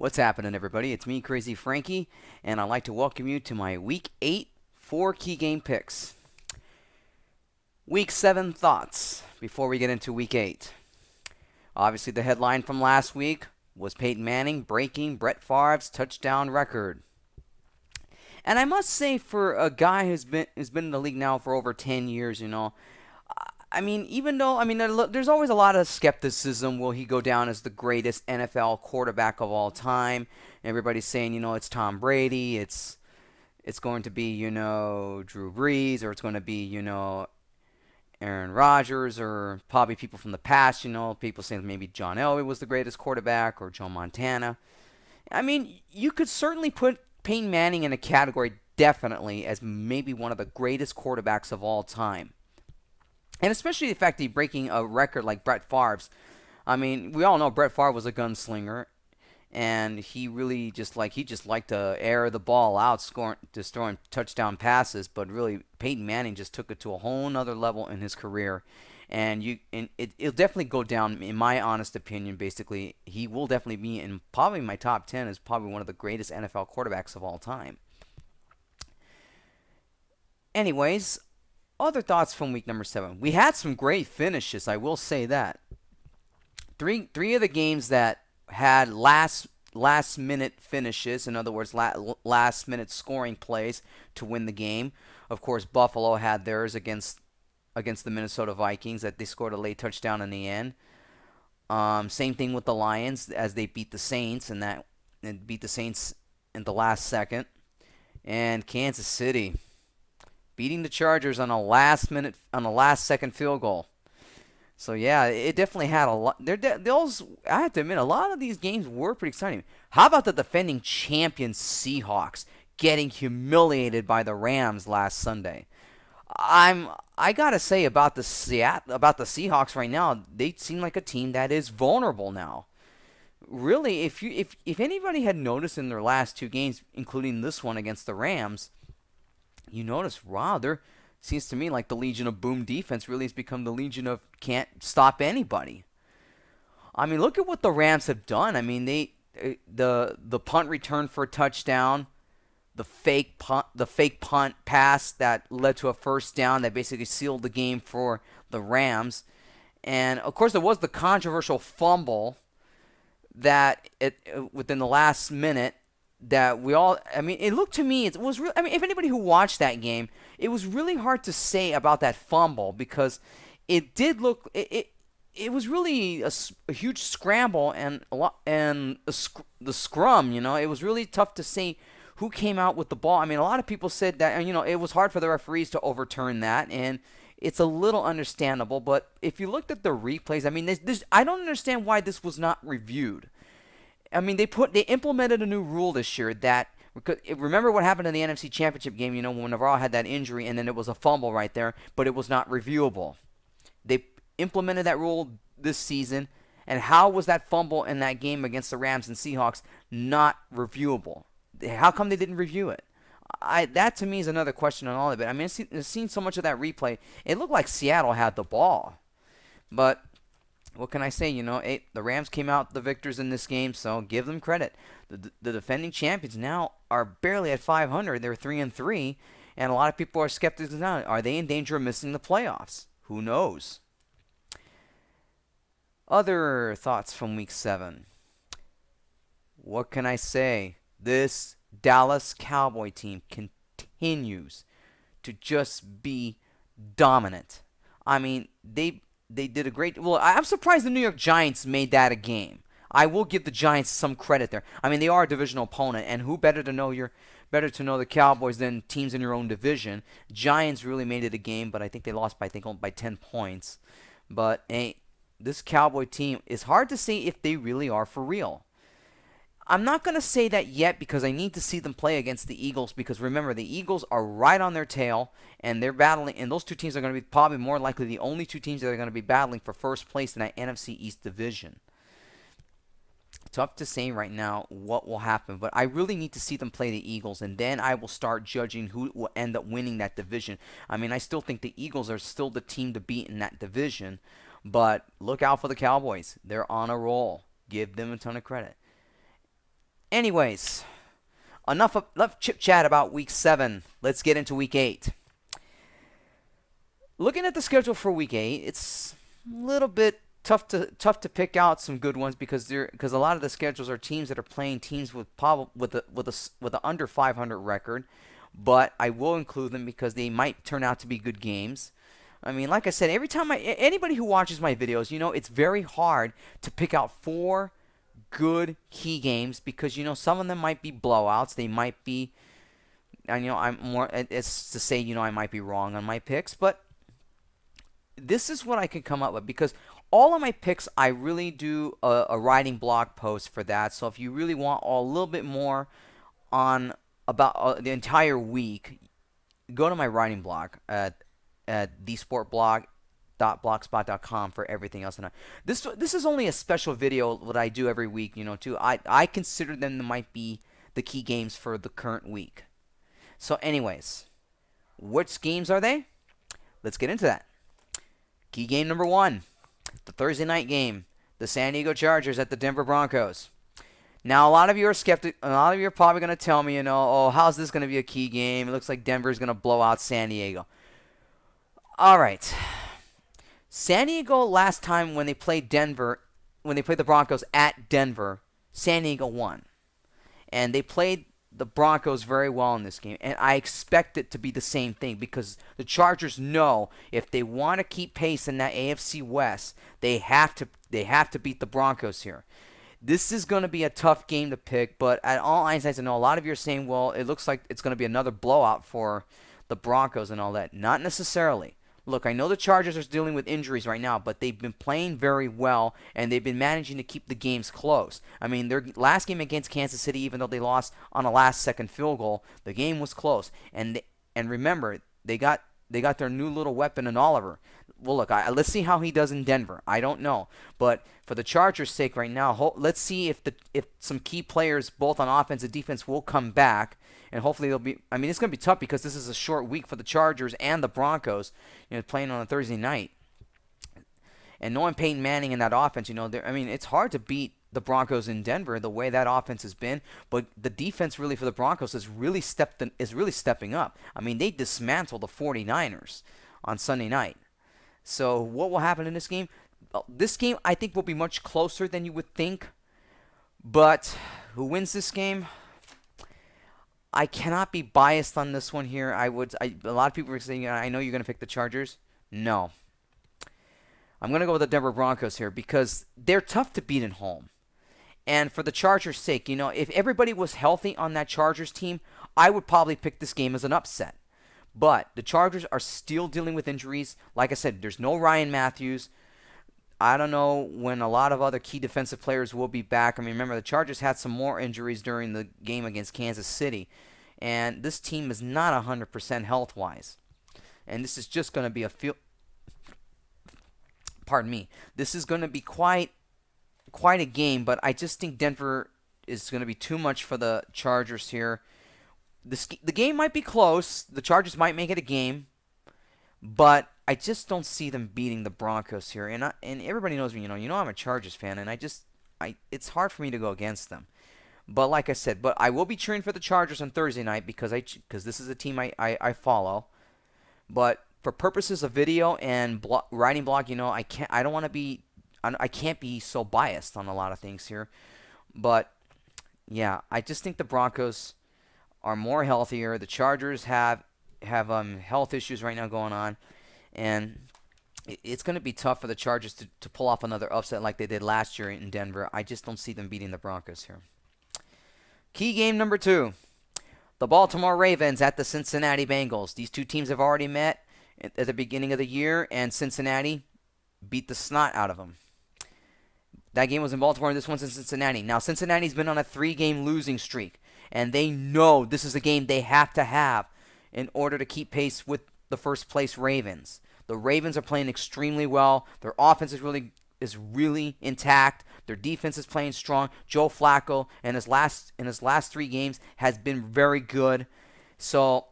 What's happening, everybody? It's me, Crazy Frankie, and I'd like to welcome you to my Week 8 4 key game picks. Week 7 thoughts before we get into Week 8. Obviously, the headline from last week was Peyton Manning breaking Brett Favre's touchdown record. And I must say, for a guy who's been in the league now for over 10 years, even though, there's always a lot of skepticism. Will he go down as the greatest NFL quarterback of all time? Everybody's saying, it's Tom Brady. It's going to be, Drew Brees, or it's going to be, Aaron Rodgers, or probably people from the past, people saying maybe John Elway was the greatest quarterback, or Joe Montana. I mean, you could certainly put Peyton Manning in a category, definitely, as maybe one of the greatest quarterbacks of all time. And especially the fact that he's breaking a record like Brett Favre's. I mean, we all know Brett Favre was a gunslinger, and he really just liked to air the ball out, just throwing touchdown passes. But really, Peyton Manning just took it to a whole nother level in his career, and it'll definitely go down, in my honest opinion. Basically, he will definitely be in probably my top 10 as probably one of the greatest NFL quarterbacks of all time. Anyways, other thoughts from week number 7. We had some great finishes, I will say that. Three of the games that had last minute finishes, in other words, last minute scoring plays to win the game. Of course, Buffalo had theirs against the Minnesota Vikings, that they scored a late touchdown in the end. Same thing with the Lions, as they beat the Saints, and beat the Saints in the last second. And Kansas City beating the Chargers on a last second field goal. So yeah, it definitely had a lot. I have to admit, a lot of these games were pretty exciting. How about the defending champions Seahawks getting humiliated by the Rams last Sunday? I gotta say about the Seahawks right now, they seem like a team that is vulnerable now. Really, if anybody had noticed in their last 2 games, including this one against the Rams, you notice, wow, there seems to me like the Legion of Boom defense really has become the Legion of can't stop anybody. I mean, look at what the Rams have done. I mean, the punt return for a touchdown, the fake punt pass that led to a first down that basically sealed the game for the Rams, and of course there was the controversial fumble that within the last minute. That we all, it looked to me, it was really, if anybody who watched that game, it was really hard to say about that fumble, because it did look, it was really a huge scramble and the scrum, it was really tough to say who came out with the ball. I mean, a lot of people said that, it was hard for the referees to overturn that, and it's a little understandable, but if you looked at the replays, I don't understand why this was not reviewed. They implemented a new rule this year that, remember what happened in the NFC Championship game, when Navarro had that injury and then it was a fumble right there, but it was not reviewable. They implemented that rule this season, and how was that fumble in that game against the Rams and Seahawks not reviewable? How come they didn't review it? That to me is another question on all of it. I've seen so much of that replay. It looked like Seattle had the ball, but what can I say? The Rams came out the victors in this game, so give them credit. The defending champions now are barely at 500. They're 3-3, and a lot of people are skeptical now. Are they in danger of missing the playoffs? Who knows? Other thoughts from Week 7. What can I say? This Dallas Cowboy team continues to just be dominant. They did a great. Well, I'm surprised the New York Giants made that a game. I will give the Giants some credit there. They are a divisional opponent, and who better to know the Cowboys than teams in your own division? Giants really made it a game, but I think they lost by 10 points. But this Cowboy team, is hard to say if they really are for real. I'm not going to say that yet, because I need to see them play against the Eagles, because remember, the Eagles are right on their tail, and they're battling, and those 2 teams are going to be probably more likely the only 2 teams that are going to be battling for first place in that NFC East division. Tough to say right now what will happen, but I really need to see them play the Eagles, and then I will start judging who will end up winning that division. I still think the Eagles are still the team to beat in that division, but look out for the Cowboys. They're on a roll. Give them a ton of credit. Anyways, enough chip chat about Week 7. Let's get into Week 8. Looking at the schedule for Week 8, it's a little bit tough to pick out some good ones because a lot of the schedules are teams that are playing teams with an under 500 record, but I will include them because they might turn out to be good games. I mean, like I said, every time anybody who watches my videos, it's very hard to pick out 4 good key games because some of them might be blowouts. They might be, and I'm more. It's to say I might be wrong on my picks, but this is what I can come up with because all of my picks, I really do a writing blog post for that. So if you really want a little bit more on about the entire week, go to my writing blog at thesportblog.blogspot.com for everything else. And this is only a special video that I do every week. Too. I consider them to might be the key games for the current week. So, anyways, which games are they? Let's get into that. Key game number 1, the Thursday night game, the San Diego Chargers at the Denver Broncos. Now, a lot of you are skeptic. A lot of you are probably going to tell me, oh, how's this going to be a key game? It looks like Denver is going to blow out San Diego. All right. San Diego last time when they played the Broncos at Denver, San Diego won. And they played the Broncos very well in this game, and I expect it to be the same thing because the Chargers know if they want to keep pace in that AFC West, they have to beat the Broncos here. This is going to be a tough game to pick, but at all insights, I know a lot of you are saying, well, it looks like it's going to be another blowout for the Broncos and all that. Not necessarily. Look, I know the Chargers are dealing with injuries right now, but they've been playing very well, and they've been managing to keep the games close. I mean, their last game against Kansas City, even though they lost on a last-second field goal, the game was close. And remember, they got their new little weapon in Oliver. Well, look, let's see how he does in Denver. I don't know, but for the Chargers' sake right now, let's see if some key players, both on offense and defense, will come back. And hopefully they'll be. I mean, it's going to be tough because this is a short week for the Chargers and the Broncos. Playing on a Thursday night, and knowing Peyton Manning in that offense, I mean, it's hard to beat the Broncos in Denver the way that offense has been. But the defense really for the Broncos is really stepping up. I mean, they dismantled the 49ers on Sunday night. So what will happen in this game? This game I think will be much closer than you would think. But who wins this game? I cannot be biased on this one here. A lot of people are saying, I know you're going to pick the Chargers. No. I'm going to go with the Denver Broncos here because they're tough to beat at home. And for the Chargers' sake, if everybody was healthy on that Chargers team, I would probably pick this game as an upset. But the Chargers are still dealing with injuries. Like I said, there's no Ryan Matthews. I don't know when a lot of other key defensive players will be back. I mean, remember, the Chargers had some more injuries during the game against Kansas City. And this team is not 100% health-wise. And this is just going to be This is going to be quite a game, but I just think Denver is going to be too much for the Chargers here. The game might be close. The Chargers might make it a game. But I just don't see them beating the Broncos here. And everybody knows me, I'm a Chargers fan, and it's hard for me to go against them. But like I said, I will be cheering for the Chargers on Thursday night because this is a team I follow. But for purposes of video and writing blog, I can't be so biased on a lot of things here. But yeah, I just think the Broncos are more healthier. The Chargers have health issues right now going on, and it's going to be tough for the Chargers to pull off another upset like they did last year in Denver. I just don't see them beating the Broncos here. Key game number 2, the Baltimore Ravens at the Cincinnati Bengals. These two teams have already met at the beginning of the year, and Cincinnati beat the snot out of them. That game was in Baltimore, and this one's in Cincinnati. Now, Cincinnati's been on a 3-game losing streak, and they know this is a game they have to have in order to keep pace with the first-place Ravens. The Ravens are playing extremely well. Their offense is really intact. Their defense is playing strong. Joe Flacco in his last 3 games has been very good. So,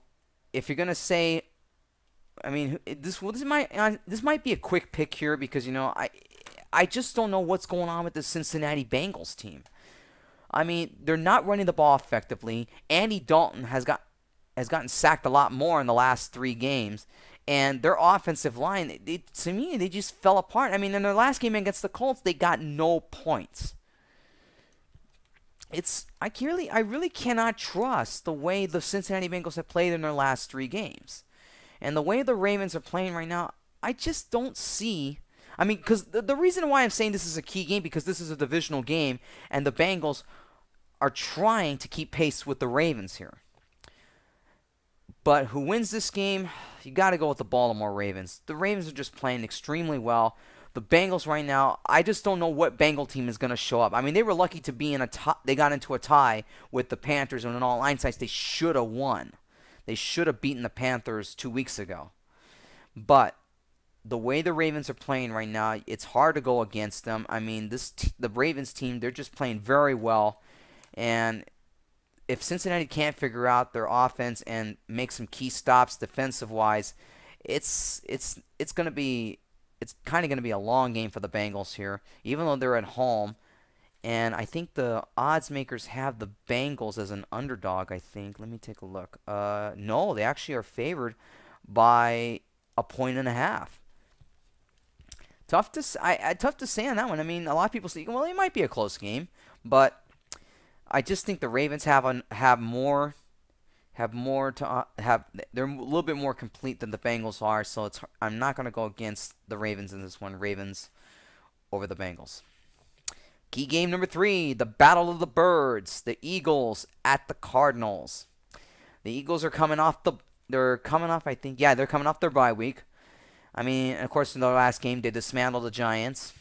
if you're gonna say, I mean, this might be a quick pick here because I just don't know what's going on with the Cincinnati Bengals team. I mean, they're not running the ball effectively. Andy Dalton has gotten sacked a lot more in the last 3 games, and their offensive line, to me, they just fell apart. I mean, in their last game against the Colts, they got no points. I really cannot trust the way the Cincinnati Bengals have played in their last 3 games. And the way the Ravens are playing right now, I just don't see. I mean, because the reason why I'm saying this is a key game, because this is a divisional game, and the Bengals are trying to keep pace with the Ravens here. But who wins this game? You got to go with the Baltimore Ravens. The Ravens are just playing extremely well. The Bengals right now, I just don't know what Bengal team is going to show up. I mean, they were lucky to be in a tie. They got into a tie with the Panthers, and in all hindsight, they should have won. They should have beaten the Panthers 2 weeks ago. But the way the Ravens are playing right now, it's hard to go against them. I mean, the Ravens team, they're just playing very well. And if Cincinnati can't figure out their offense and make some key stops defensive-wise, it's kind of going to be a long game for the Bengals here, even though they're at home. And I think the odds makers have the Bengals as an underdog, I think. Let me take a look. No, they actually are favored by 1.5 points. Tough to say on that one. I mean, a lot of people say, well, it might be a close game, but I just think the Ravens have more to have. They're a little bit more complete than the Bengals are, so I'm not going to go against the Ravens in this one. Ravens over the Bengals. Key game number 3, the Battle of the Birds, the Eagles at the Cardinals. The Eagles are coming off they're coming off their bye week. I mean, of course, in the last game they dismantled the Giants.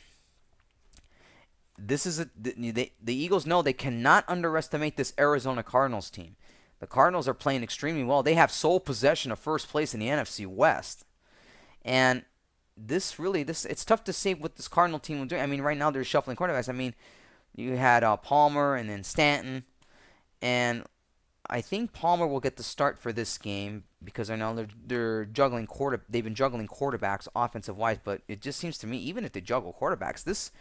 The Eagles know they cannot underestimate this Arizona Cardinals team. The Cardinals are playing extremely well. They have sole possession of first place in the NFC West. And it's tough to say what this Cardinal team will do. I mean, right now they're shuffling quarterbacks. I mean, you had Palmer and then Stanton. And I think Palmer will get the start for this game because I know they're juggling they've been juggling quarterbacks offensive wise, but it just seems to me even if they juggle quarterbacks, this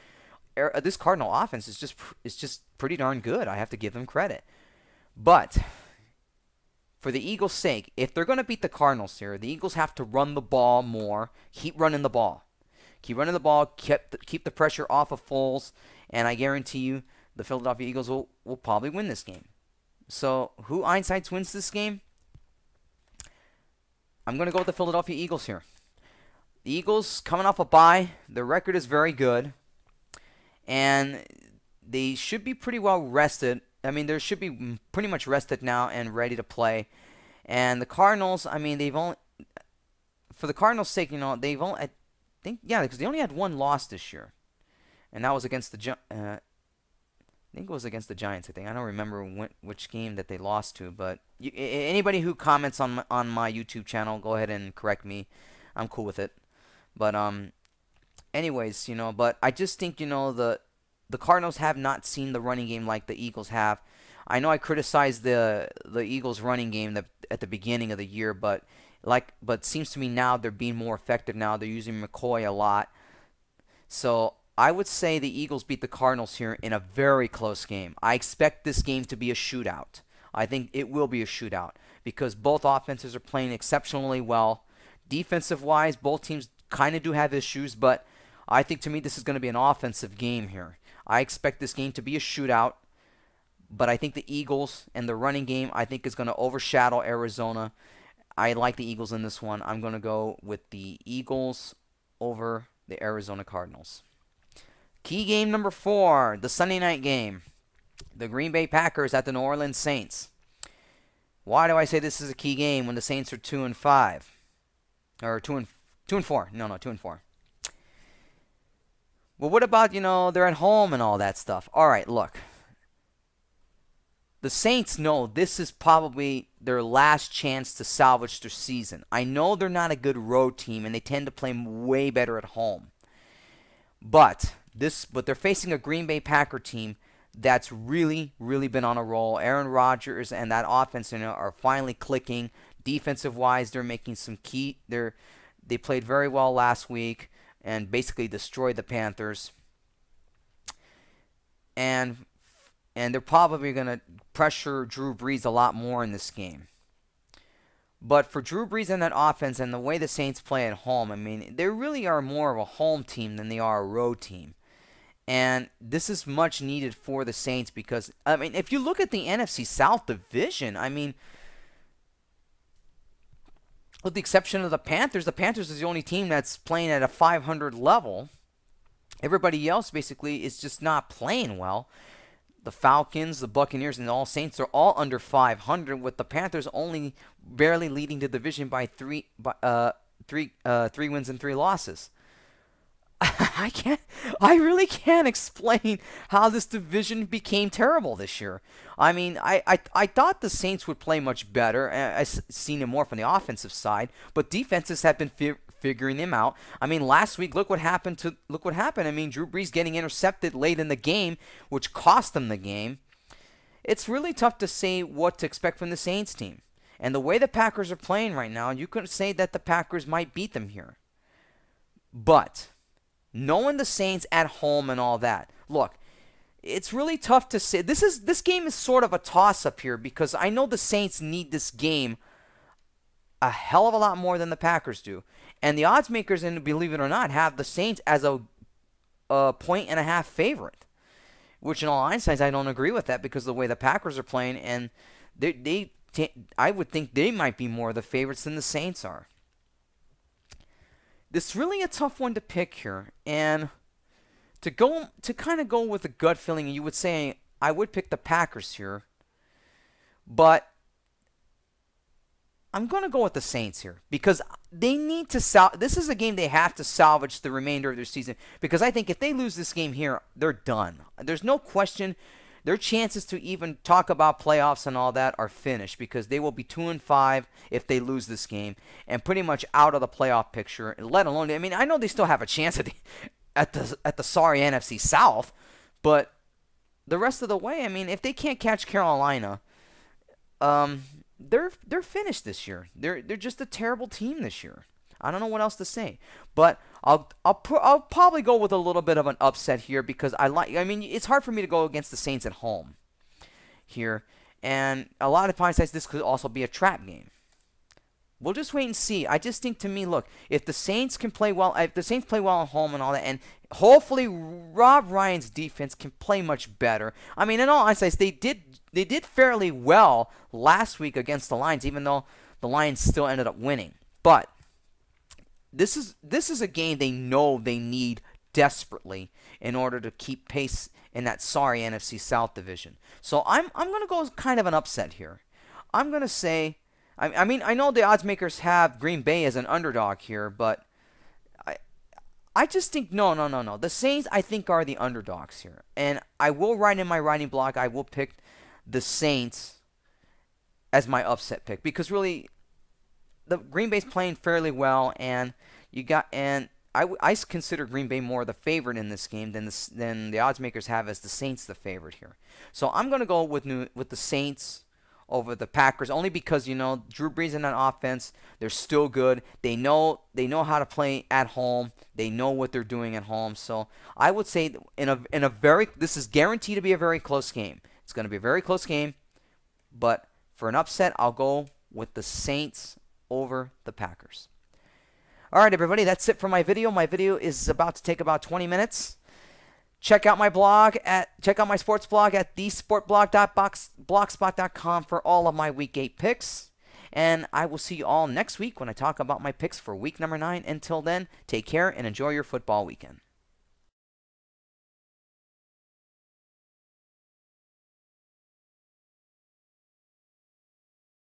Cardinal offense is just pretty darn good. I have to give them credit. But for the Eagles' sake, if they're going to beat the Cardinals here, the Eagles have to run the ball more, keep running the ball. Keep running the ball, keep the pressure off of Foles, and I guarantee you the Philadelphia Eagles will probably win this game. So, who hindsight wins this game? I'm going to go with the Philadelphia Eagles here. The Eagles, coming off a bye, their record is very good, and they should be pretty well rested. I mean, they should be pretty much rested now and ready to play. And the Cardinals, I mean, for the Cardinals' sake, because they only had one loss this year, and that was against I think it was against the Giants. I don't remember which game that they lost to, but anybody who comments on my YouTube channel, go ahead and correct me. I'm cool with it. But anyways, but I just think the Cardinals have not seen the running game like the Eagles have. I know I criticized the Eagles running game at the beginning of the year, but it seems to me now they're being more effective now. They're using McCoy a lot. So I would say the Eagles beat the Cardinals here in a very close game. I expect this game to be a shootout. I think it will be a shootout because both offenses are playing exceptionally well. Defensive-wise, both teams kind of do have issues, but I think to me this is going to be an offensive game here. I expect this game to be a shootout, but I think the Eagles and the running game I think is going to overshadow Arizona. I like the Eagles in this one. I'm going to go with the Eagles over the Arizona Cardinals. Key game number 4, the Sunday night game. The Green Bay Packers at the New Orleans Saints. Why do I say this is a key game when the Saints are 2-5? Or 2-4. No, 2-4. Well, what about, they're at home and all that stuff? All right, look. The Saints know this is probably their last chance to salvage their season. I know they're not a good road team, and they tend to play way better at home. But they're facing a Green Bay Packer team that's really, really been on a roll. Aaron Rodgers and that offense are finally clicking. Defensive-wise, they're making some key. They played very well last week and basically destroyed the Panthers. And And they're probably going to pressure Drew Brees a lot more in this game. But for Drew Brees and that offense and the way the Saints play at home, I mean, they really are more of a home team than they are a road team. And this is much needed for the Saints because, I mean, if you look at the NFC South division, I mean, with the exception of the Panthers is the only team that's playing at a 500 level. Everybody else basically is just not playing well. The Falcons, the Buccaneers, and the All Saints are all under 500, with the Panthers only barely leading the division by three wins and 3 losses. I really can't explain how this division became terrible this year. I mean, I thought the Saints would play much better. I've seen it more from the offensive side, but defenses have been figuring them out. I mean, last week, look what happened. I mean, Drew Brees getting intercepted late in the game, which cost them the game. It's really tough to say what to expect from the Saints team. And the way the Packers are playing right now, you could say that the Packers might beat them here. But knowing the Saints at home and all that, look, it's really tough to say. This game is sort of a toss-up here because I know the Saints need this game a hell of a lot more than the Packers do. And the odds makers, and believe it or not, have the Saints as a 1.5 favorite. Which in all honesty, I don't agree with that because of the way the Packers are playing, and I would think they might be more the favorites than the Saints are. This is really a tough one to pick here, and to kind of go with a gut feeling, you would say I would pick the Packers here, but I'm going to go with the Saints here because they need to this is a game they have to salvage the remainder of their season, because I think if they lose this game here, they're done. There's no question their chances to even talk about playoffs and all that are finished because they will be 2-5 if they lose this game and pretty much out of the playoff picture, let alone, I mean, I know they still have a chance at the sorry NFC South, but the rest of the way, I mean, if they can't catch Carolina, they're finished this year. They're just a terrible team this year. I don't know what else to say, but I'll probably go with a little bit of an upset here because I mean, it's hard for me to go against the Saints at home here, and a lot of times this could also be a trap game. We'll just wait and see. I just think, to me, look, if the Saints can play well, if the Saints play well at home and all that, and hopefully Rob Ryan's defense can play much better. I mean, in all honesty, they did fairly well last week against the Lions, even though the Lions still ended up winning. But this is a game they know they need desperately in order to keep pace in that sorry NFC South division. So I'm going to go kind of an upset here. I'm going to say, I mean, I know the odds makers have Green Bay as an underdog here, but I just think, no. The Saints, I think, are the underdogs here. And I will write in my writing block, I will pick the Saints as my upset pick. Because really, the Green Bay's playing fairly well, and I consider Green Bay more the favorite in this game than the odds makers have as the Saints the favorite here. So I'm going to go with the Saints over the Packers, only because, you know, Drew Brees in that offense, they're still good. They know how to play at home. They know what they're doing at home. So I would say this is guaranteed to be a very close game. It's going to be a very close game, but for an upset, I'll go with the Saints over the Packers. All right, everybody, that's it for my video. My video is about to take about 20 minutes. Check out my sports blog at thesportblog.blogspot.com for all of my Week 8 picks. And I will see you all next week when I talk about my picks for Week number 9. Until then, take care and enjoy your football weekend.